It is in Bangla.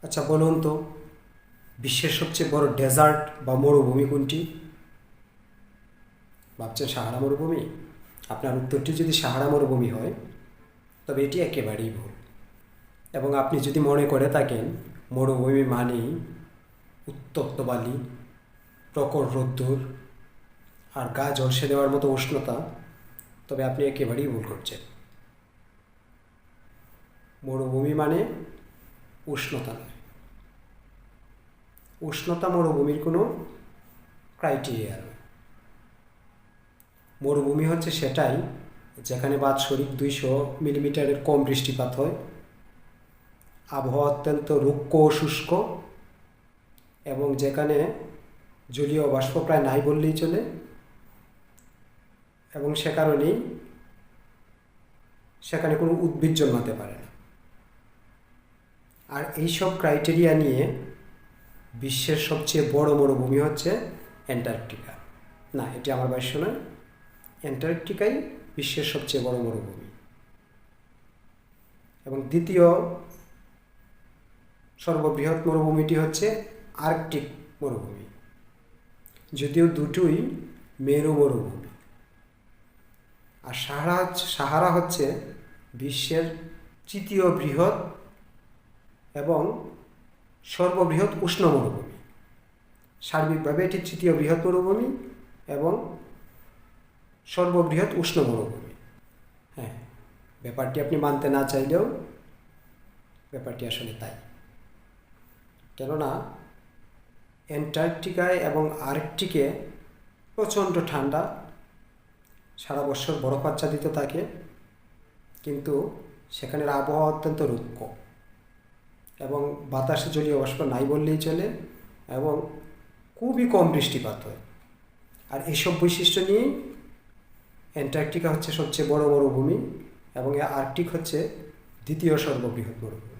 আচ্ছা বলুন তো, বিশ্বের সবচেয়ে বড় ডেজার্ট বা মরুভূমি কোনটি? ভাবছেন সাহারা মরুভূমি? আপনার উত্তরটি যদি সাহারা মরুভূমি হয় তবে এটি একেবারেই ভুল। এবং আপনি যদি মনে করে থাকেন মরুভূমি মানেই উত্তপ্ত বালি, প্রখর রোদ্দুর আর গা ঝলসে দেওয়ার মতো উষ্ণতা, তবে আপনি একেবারেই ভুল করছেন। মরুভূমি মানে উষ্ণতা নয়। উষ্ণতা মরুভূমির কোনো ক্রাইটেরিয়া নয়। মরুভূমি হচ্ছে সেটাই যেখানে বাৎসরিক 200 মিলিমিটারের কম বৃষ্টিপাত হয়, আবহাওয়া অত্যন্ত রুক্ষ ও শুষ্ক, এবং যেখানে জলীয় বাষ্প প্রায় নাই বললেই চলে, এবং সে কারণেই সেখানে কোনো উদ্ভিদ জন্মাতে পারে না। আর এইসব ক্রাইটেরিয়া নিয়ে বিশ্বের সবচেয়ে বড় মরুভূমি হচ্ছে অ্যান্টার্কটিকা। না, এটি আমার ভাষ্য নয়, অ্যান্টার্কটিকাই বিশ্বের সবচেয়ে বড় মরুভূমি। এবং দ্বিতীয় সর্ববৃহৎ মরুভূমিটি হচ্ছে আর্কটিক মরুভূমি, যদিও দুটোই মেরু মরুভূমি। আর সাহারা হচ্ছে বিশ্বের তৃতীয় বৃহৎ এবং সর্ববৃহৎ উষ্ণ মরুভূমি। সার্বিকভাবে এটি তৃতীয় বৃহৎ মরুভূমি এবং সর্ববৃহৎ উষ্ণ মরুভূমি। হ্যাঁ, ব্যাপারটি আপনি মানতে না চাইলেও ব্যাপারটি আসলে তাই। কেননা অ্যান্টার্কটিকায় এবং আর্কটিকে প্রচণ্ড ঠান্ডা, সারা বছর বরফ আচ্ছাদিত থাকে, কিন্তু সেখানের আবহাওয়া অত্যন্ত রুক্ষ এবং বাতাসে জলীয় বাষ্প নাই বললেই চলে, এবং খুবই কম বৃষ্টিপাত হয়। আর এইসব বৈশিষ্ট্য নিয়েই অ্যান্টার্কটিকা হচ্ছে সবচেয়ে বড় মরুভূমি এবং আর্কটিক হচ্ছে দ্বিতীয় সর্ববৃহৎ মরুভূমি।